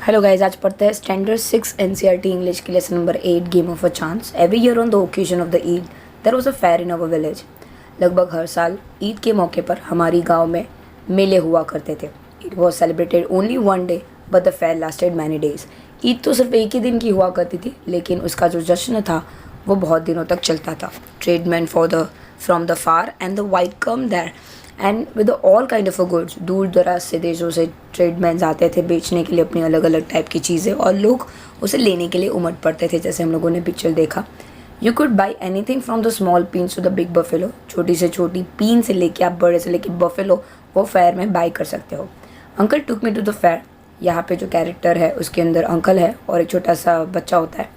Hello guys, आज पढ़ते हैं स्टैंडर्ड 6 एनसीईआरटी इंग्लिश की lesson number 8 game of a chance. Every year on the occasion of the Eid there was a fair in our village. लगभग हर साल ईद के मौके पर हमारी गांव में मेले हुआ करते थे। It was celebrated only one day but the fair lasted many days. Eid तो सिर्फ एक ही दिन की हुआ करती थी, लेकिन उसका जो जश्न था वो बहुत दिनों तक चलता था। Tradesmen from the far and the wide come there and with all kind of a goods. दूर दराज से देशों से ट्रेडमैन्स आते थे बेचने के लिए अपनी अलग अलग टाइप की चीज़ें, और लोग उसे लेने के लिए उमड़ पड़ते थे। जैसे हम लोगों ने पिक्चर देखा, you could buy anything from the small pins to the big buffalo. छोटी से छोटी पीन से लेके आप बड़े से लेके बफेलो वो फेयर में बाई कर सकते हो। Uncle took me to the fair. यहाँ पे जो कैरेक्टर है उसके अंदर अंकल है और एक छोटा सा बच्चा होता है,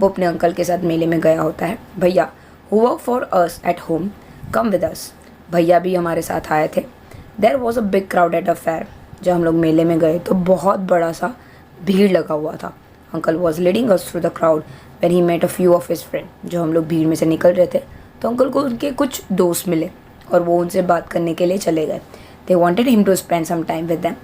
वो अपने अंकल के साथ मेले में गया होता है। भैया who work for us at home come with us. भैया भी हमारे साथ आए थे। There was a big crowd at a fair. जब हम लोग मेले में गए तो बहुत बड़ा सा भीड़ लगा हुआ था। Uncle was leading us through the crowd when he met a few of his friend. जो हम लोग भीड़ में से निकल रहे थे तो अंकल को उनके कुछ दोस्त मिले और वो उनसे बात करने के लिए चले गए। They wanted him to spend some time with them.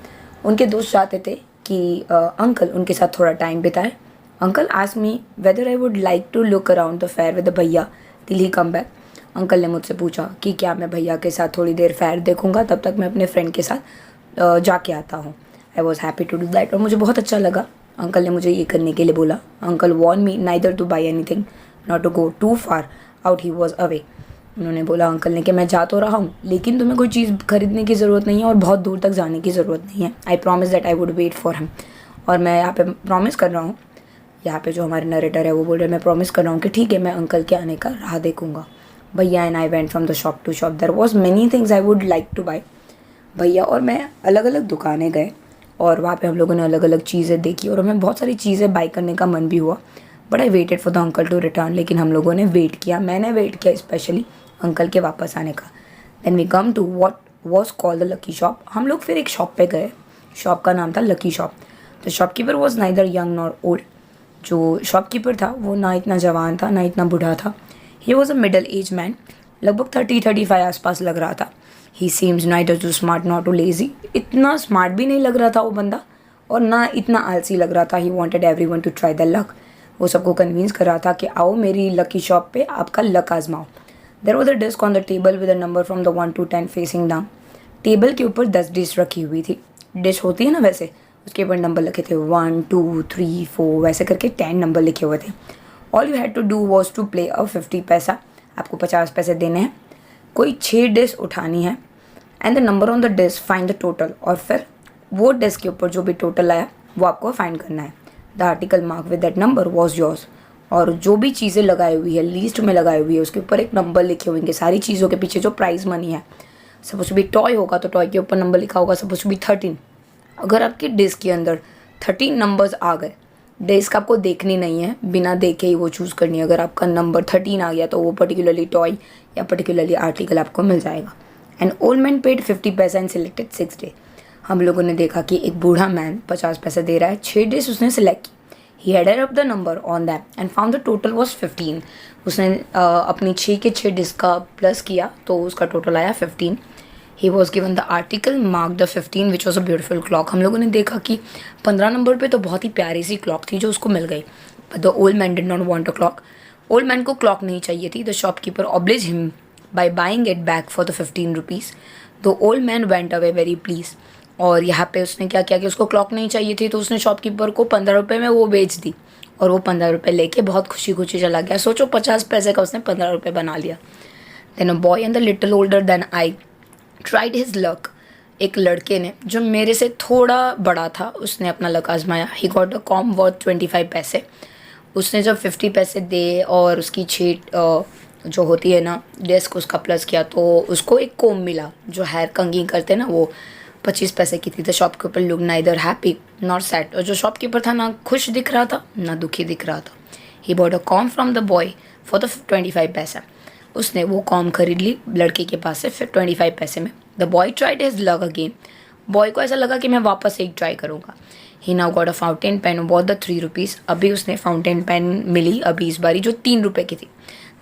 उनके दोस्त चाहते थे कि अंकल उनके साथ थोड़ा टाइम बिताए। Uncle asked me whether I would like to look around the fair with the भैया till he come back. Uncle ने मुझसे पूछा कि क्या मैं भैया के साथ थोड़ी देर फेयर देखूंगा, तब तक मैं अपने फ्रेंड के साथ जाके आता हूँ। I was happy to do that, और मुझे बहुत अच्छा लगा। अंकल ने मुझे ये करने के लिए बोला। Uncle warned me neither to buy any thing not to go too far out, he was away. उन्होंने बोला अंकल ने कि मैं जा तो रहा हूँ, लेकिन तुम्हें कोई चीज़ खरीदने की ज़रूरत नहीं है और बहुत दूर तक जाने की ज़रूरत नहीं है। I promise that I would wait for him. और मैं यहाँ पे प्रॉमिस कर रहा हूँ, यहाँ पे जो हमारे नरेटर है वो बोल रहे हैं मैं प्रॉमिस कर रहा हूँ कि ठीक है मैं अंकल के आने का राह देखूंगा। भैया and I went from the shop to shop. There was many things I would like to buy. भैया और मैं अलग अलग दुकानें गए और वहाँ पे हम लोगों ने अलग अलग चीज़ें देखी और हमें बहुत सारी चीज़ें बाई करने का मन भी हुआ। But I waited for the uncle to return. लेकिन हम लोगों ने वेट किया, मैंने वेट किया स्पेशली अंकल के वापस आने का। Then we come to what was called the lucky shop. हम लोग फिर एक शॉप पे गए। शॉप का नाम था lucky shop. The shopkeeper was neither young nor old. जो शॉपकीपर था वो ना इतना जवान था ना इतना बूढ़ा था। He was a middle age man, लगभग 30-35 आसपास लग रहा था। He seems neither too smart not too lazy. इतना स्मार्ट भी नहीं लग रहा था वो बंदा और ना इतना आलसी लग रहा था। He wanted every one two try the luck. वो सबको कन्विंस कर रहा था कि आओ मेरी लकी शॉप पे आपका लक आजमाओ। There was a disc on the table with a number from the 1 to 10 facing down. Table के ऊपर 10 डिश रखी हुई थी। डिश होती है ना वैसे, उसके ऊपर नंबर लिखे थे 1 2 3 4, वैसे करके 10 नंबर लिखे हुए थे। All you had to do was to play a 50 पैसा। आपको 50 पैसे देने हैं। कोई 6 डिश उठानी है and the number on the disc find the total. और फिर वो डिस्क के ऊपर जो भी टोटल आया वो आपको फाइंड करना है। The article mark with that number was yours. और जो भी चीज़ें लगाई हुई है, लीस्ट में लगाई हुई है, उसके ऊपर एक नंबर लिखे होंगे। सारी चीज़ों के पीछे जो प्राइज मनी है, सपोज टू बी टॉय होगा तो टॉय के ऊपर नंबर लिखा होगा सपोज टू बी 13। अगर आपकी डिस्क के अंदर 13 नंबर्स आ गए, डिस्क आपको देखनी नहीं है, बिना देखे ही वो चूज़ करनी है। अगर आपका नंबर 13 आ गया तो वो पर्टिकुलरली टॉय या पर्टिकुलरली आर्टिकल आपको मिल जाएगा। एंड ओल्ड मैन पेड 50 पैसा एंड सिलेक्टेड 6 डे। हम लोगों ने देखा कि एक बूढ़ा मैन 50 पैसे दे रहा है, 6 डिश उसने सिलेक्ट की। He added up the number on that and found the total was 15। उसने अपनी 6 के 6 डिस्क का प्लस किया तो उसका टोटल आया 15। He was given the article mark the 15 which was a beautiful clock. हम लोगों ने देखा कि 15 नंबर पे तो बहुत ही प्यारी सी क्लॉक थी जो उसको मिल गई। But the old man did not want a clock. Old man को क्लॉक नहीं चाहिए थी। The shopkeeper oblige him by buying it back for the 15 rupees. The old man went away very please. और यहाँ पे उसने क्या किया कि उसको क्लॉक नहीं चाहिए थी तो उसने शॉपकीपर को 15 रुपये में वो बेच दी और वो 15 रुपये लेके बहुत खुशी खुशी चला गया। सोचो 50 पैसे का उसने 15 रुपये बना लिया। Then a boy and the little older than I tried his luck. एक लड़के ने जो मेरे से थोड़ा बड़ा था उसने अपना लक आजमाया। ही गॉट अ कॉम वर्थ 25 पैसे। उसने जब 50 पैसे दे और उसकी छीट जो होती है ना डेस्क उसका प्लस किया तो उसको एक कोम मिला जो हेयर कंघी करते हैं ना, वो 25 पैसे की थी। The shopkeeper look neither happy not sad. और जो शॉपकीपर था ना खुश दिख रहा था ना दुखी दिख रहा था। He bought a com from the boy for the 25 पैसा। उसने वो कॉम खरीद ली लड़के के पास से फिर 25 पैसे में। The boy tried his luck again. Boy को ऐसा लगा कि मैं वापस एक ट्राई करूँगा। He now got a fountain pen what the 3 rupees. अभी उसने फाउंटेन पेन मिली अभी इस बारी जो 3 रुपये की थी।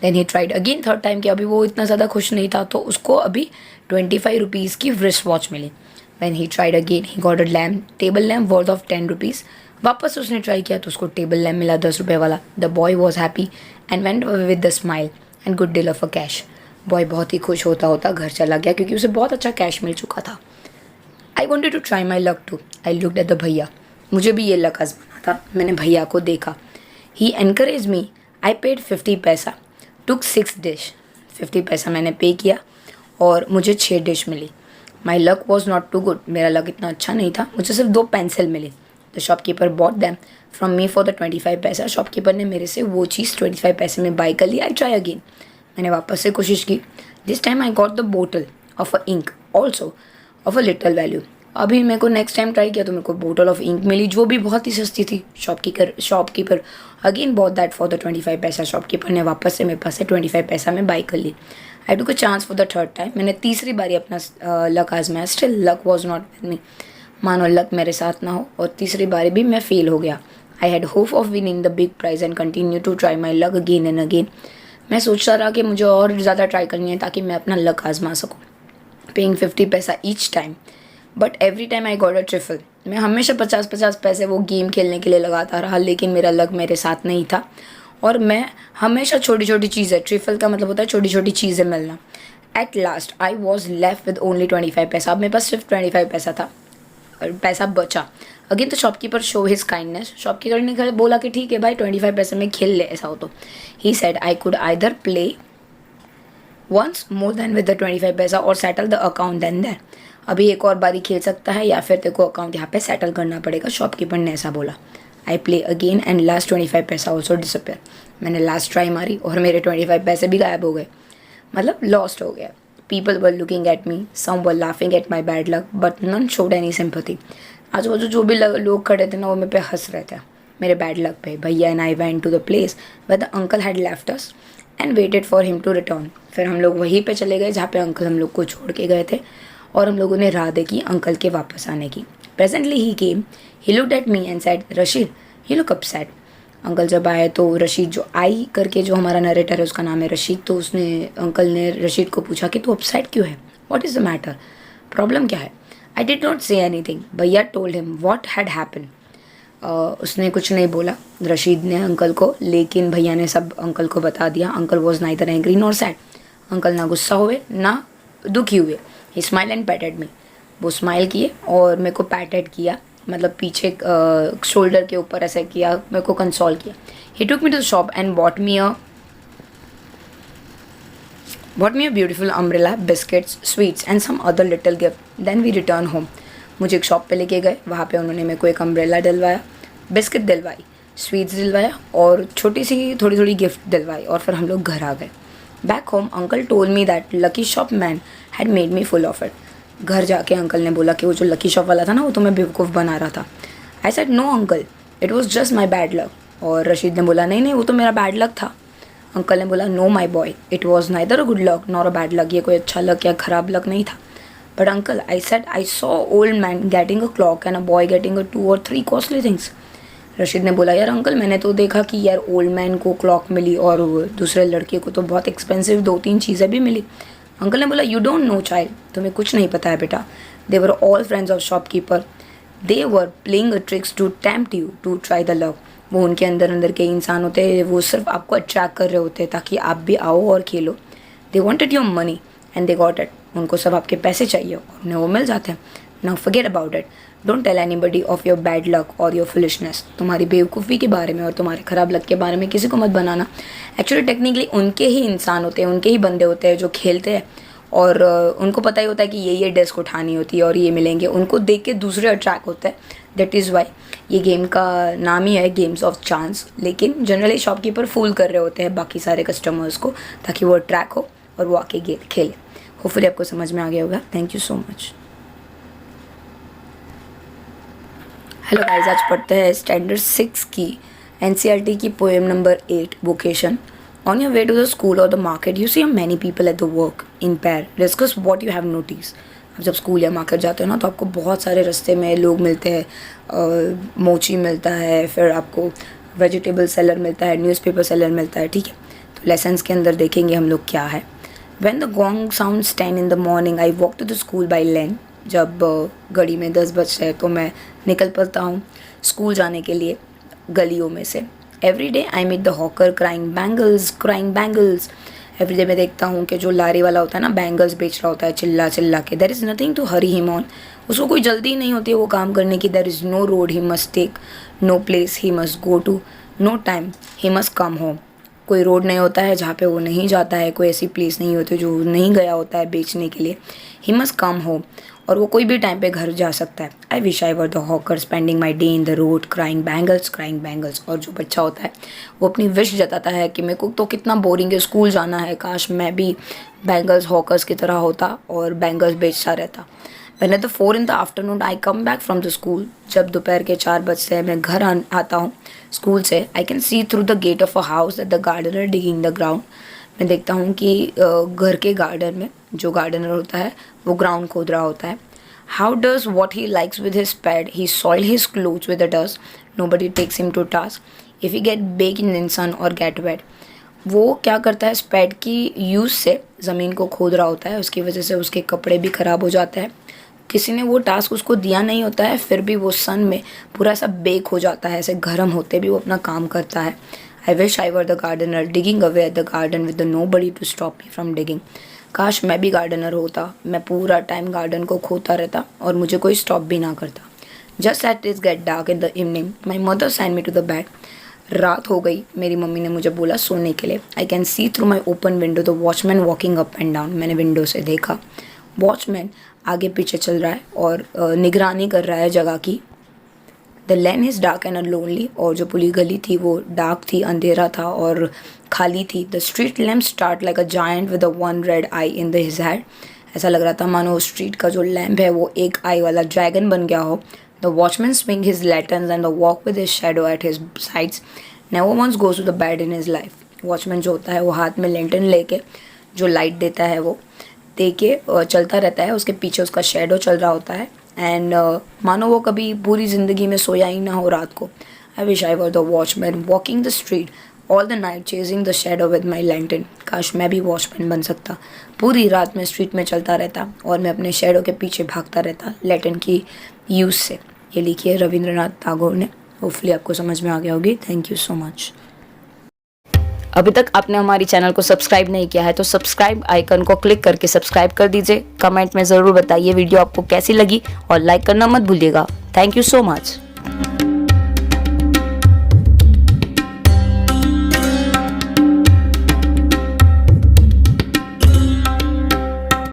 Then he tried again third time कि अभी वो इतना ज़्यादा खुश नहीं था तो उसको अभी 25 रुपीज़ की रिस्ट वॉच मिली। When he tried again he got a lamp table lamp worth of 10 rupees. वापस उसने ट्राई किया तो उसको टेबल लैम्प मिला 10 रुपये वाला. The boy was happy and went with the smile and good deal of a cash. Boy बहुत ही खुश होता होता घर चला गया क्योंकि उसे बहुत अच्छा कैश मिल चुका था. I wanted to try my luck too. I looked at the भैया. मुझे भी ये लक आजमाना था. मैंने भैया को देखा. ही एनकरेज मी. आई पेड 50 पैसा. टुक 6 डिश. 50 पैसा मैंने पे किया और मुझे 6 डिश मिली. My luck was not too good. मेरा लक इतना अच्छा नहीं था. मुझे सिर्फ 2 पेंसिल मिली. The shopkeeper bought them from me for the 25 paisa. Shopkeeper ने मेरे से वो चीज़ 25 पैसे में बाई कर ली. I try again. मैंने वापस से कोशिश की. This time I got the bottle of a ink also of a little value. अभी मेरे को नेक्स्ट टाइम ट्राई किया तो मेरे को बोटल ऑफ इंक मिली जो भी बहुत ही सस्ती थी. Shopkeeper again bought that for the 25 paisa. Shopkeeper ने वापस से मेरे पास से 25 पैसा में बाई कर ली. I took a chance for the third time. मैंने तीसरी बारी अपना लक आजमाया. Still luck was not with me. मानो लक मेरे साथ ना हो और तीसरी बारी भी मैं फेल हो गया. I had hope of winning the big prize and continue to try my luck again and again. मैं सोचता रहा कि मुझे और ज़्यादा ट्राई करनी है ताकि मैं अपना लक आजमा सकूँ. पेइंग 50 पैसा each time but every time I got a trifle. मैं हमेशा 50-50 पैसे वो गेम खेलने के लिए लगाता रहा लेकिन मेरा लक मेरे साथ नहीं था. और मैं हमेशा छोटी छोटी चीज़ें, ट्रिफल का मतलब होता है छोटी छोटी चीज़ें मिलना. At last I was left with only 25 पैसा. अब मेरे पास सिर्फ 25 पैसा था और पैसा बचा. Again the shopkeeper show his kindness. Shopkeeper ने बोला कि ठीक है भाई 25 पैसे में खेल ले ऐसा हो तो. He said I could either play once more then with the 25 paisa और settle the account then there. अभी एक और बारी खेल सकता है या फिर तेरे को अकाउंट यहाँ पे सेटल करना पड़ेगा. शॉपकीपर ने ऐसा बोला. I play again and last 25 पैसा ऑल्सो डिसअपेयर. मैंने लास्ट ट्राई मारी और मेरे 25 पैसे भी गायब हो गए. मतलब लॉस्ट हो गया. People were looking at me. Some were laughing at my bad luck but none showed any sympathy. आजू बाजू जो भी लोग खड़े थे ना वो मेरे पे हंस रहे थे मेरे बैड लक पे. भैया and I went to the place where the uncle had left us and waited for him to return. फिर हम लोग वहीं पे चले गए जहाँ पे अंकल हम लोग को छोड़ के गए थे और हम लोगों ने राह देखी अंकल के वापस आने की. Presently he came. He looked at me and said Rashid you look upset. Uncle जब आए तो रशीद, जो आई करके जो हमारा नरेटर है उसका नाम है रशीद, तो उसने अंकल ने रशीद को पूछा कि तू अपसेट क्यों है. What is the matter, problem क्या है. I did not say anything. भैया told him what had happen. उसने कुछ नहीं बोला रशीद ने अंकल को, लेकिन भैया ने सब अंकल को बता दिया. Uncle was neither angry nor sad. Uncle ना गुस्सा हुए ना दुखी हुए. ही स्माइल एंड पैटेड मी. वो स्माइल किए और मेरे को पैटेड किया, मतलब पीछे शोल्डर के ऊपर ऐसे किया, मेरे को कंसोल किया. He took me to the shop and bought me a beautiful umbrella, biscuits, sweets and some other little gift. Then we return home. मुझे एक शॉप पे लेके गए. वहाँ पे उन्होंने मेरे को एक अम्ब्रेला दिलवाया, बिस्किट दिलवाई, स्वीट्स दिलवाया और छोटी सी थोड़ी थोड़ी गिफ्ट दिलवाई और फिर हम लोग घर आ गए. Back home uncle told me that lucky shop man had made me full of it. घर जाके अंकल ने बोला कि वो जो लकी शॉप वाला था ना वो तो मैं बेवकूफ़ बना रहा था. I said no uncle it was just my bad luck. और रशीद ने बोला नहीं नहीं वो तो मेरा बैड लक था. अंकल ने बोला know my boy it was neither a good luck nor a bad luck. ये कोई अच्छा लक या ख़राब लक नहीं था. But uncle I said I saw old man getting a clock and a boy getting a 2 or 3 costly things. Rashid ने बोला यार अंकल मैंने तो देखा कि यार ओल्ड मैन को क्लॉक मिली और दूसरे लड़के को तो बहुत एक्सपेंसिव 2-3 चीज़ें भी मिली. अंकल ने बोला यू डोंट नो चाइल्ड, तुम्हें कुछ नहीं पता है बेटा. They were all friends of shopkeeper. They were playing a tricks to tempt you to try the love. वो उनके अंदर अंदर के इंसान होते हैं, वो सिर्फ आपको अट्रैक्ट कर रहे होते हैं ताकि आप भी आओ और खेलो. They wanted your money and they got it. उनको सब आपके पैसे चाहिए और उन्हें वो मिल जाते हैं. Now forget about it. Don't tell anybody of your bad luck और योर फुलिशनेस. तुम्हारी बेवकूफ़ी के बारे में और तुम्हारे ख़राब लक के बारे में किसी को मत बनाना. एक्चुअली टेक्निकली उनके ही इंसान होते हैं, उनके ही बंदे होते हैं जो खेलते हैं और उनको पता ही होता है कि ये डेस्क उठानी होती है और ये मिलेंगे. उनको देख के दूसरे अट्रैक्ट होते हैं. दैट इज़ वाई ये गेम का नाम ही है गेम्स ऑफ चांस. लेकिन जनरली शॉपकीपर फूल कर रहे होते हैं बाकी सारे कस्टमर्स को ताकि वो अट्रैक्ट हो और वो आके खेले. होपफुली आपको समझ में आ गया होगा. Thank you so much. Hello guys, आज पढ़ते हैं स्टैंडर्ड 6 की एनसीईआरटी की poem number 8 vocation. On your way to the school और the market you see many people at the work in pair. Discuss what you have notice. आप जब school या market जाते हो ना तो आपको बहुत सारे रास्ते में लोग मिलते हैं. मोची मिलता है, फिर आपको वेजिटेबल सेलर मिलता है, न्यूज़पेपर सेलर मिलता है. ठीक है, तो लेसन्स के अंदर देखेंगे हम लोग क्या है. When the gong sounds 10 in the morning, I walk to the school by lane. जब घड़ी में 10 बजते हैं तो मैं निकल पड़ता हूँ स्कूल जाने के लिए गलियों में से। Every day I meet the hawker crying bangles. Every day मैं देखता हूँ कि जो लारी वाला होता है ना, बैंगल्स बेच रहा होता है चिल्ला चिल्ला के। There is nothing to hurry him on. उसको कोई जल्दी नहीं होती है वो काम करने की। There is no road he must take, no place he must go to, no time he must come home. कोई रोड नहीं होता है जहाँ पे वो नहीं जाता है, कोई ऐसी प्लेस नहीं होती जो नहीं गया होता है बेचने के लिए। ही मस्ट कम होम, और वो कोई भी टाइम पे घर जा सकता है। I wish I were the hawker spending my day in the road crying bangles. और जो बच्चा होता है वो अपनी विश जताता है कि मेरे को तो कितना बोरिंग है, स्कूल जाना है, काश मैं भी बैंगल्स हॉकर्स की तरह होता और बैंगल्स बेचता रहता। When at the 4 in the afternoon I come back from the school, जब दोपहर के 4 बजते हैं मैं घर आता हूँ स्कूल से, I can see through the gate of a house that the gardener digging the ground। मैं देखता हूँ कि घर के गार्डन में जो गार्डनर होता है वो ग्राउंड खोद रहा होता है। How does what he likes with his pad, he soil his clothes with the dust, nobody takes him to task, if he get baked in the sun or get wet। वो क्या करता है, स्पैड की use से ज़मीन को खोद रहा होता है, उसकी वजह से उसके कपड़े भी ख़राब हो जाते हैं। किसी ने वो टास्क उसको दिया नहीं होता है, फिर भी वो सन में पूरा ऐसा बेक हो जाता है, ऐसे गर्म होते भी वो अपना काम करता है। I wish I were the gardener digging away at the garden with nobody to stop me from digging. काश मैं भी गार्डनर होता, मैं पूरा टाइम गार्डन को खोदता रहता और मुझे कोई स्टॉप भी ना करता। Just at is get dark in the evening my mother send me to the bed. रात हो गई, मेरी मम्मी ने मुझे बोला सोने के लिए। I can see through my open window the watchman walking up and down. मैंने विंडो से देखा वॉचमैन आगे पीछे चल रहा है और निगरानी कर रहा है जगह की। The lane is dark and lonely. और जो पूरी गली थी वो डार्क थी, अंधेरा था और खाली थी। The street lamp start like a giant with one red I in the his head. ऐसा लग रहा था मानो स्ट्रीट का जो लैम्प है वो एक आई वाला ड्रैगन बन गया हो। The watchman swing his lanterns and the walk with his shadow at his sides. Never once goes to the bed in his life. Watchman जो होता है वो हाथ में लैंटर्न लेके जो लाइट देता है वो दे के चलता रहता है, उसके पीछे उसका शेडो चल रहा होता है। एंड मानो वो कभी पूरी ज़िंदगी में सोया ही ना हो रात को। आई wish I were the watchman walking the street all the night chasing the shadow with my lantern. काश मैं भी वॉचमैन बन सकता, पूरी रात में स्ट्रीट में चलता रहता और मैं अपने शेडो के पीछे भागता रहता लैंटर्न की यूज़ से। ये लिखी है रविंद्रनाथ टैगोर ने। होपफुली आपको समझ में आ गया होगी। Thank you so much. अभी तक आपने हमारी चैनल को सब्सक्राइब नहीं किया है तो सब्सक्राइब आइकन को क्लिक करके सब्सक्राइब कर दीजिए। कमेंट में ज़रूर बताइए वीडियो आपको कैसी लगी और लाइक करना मत भूलिएगा। Thank you so much.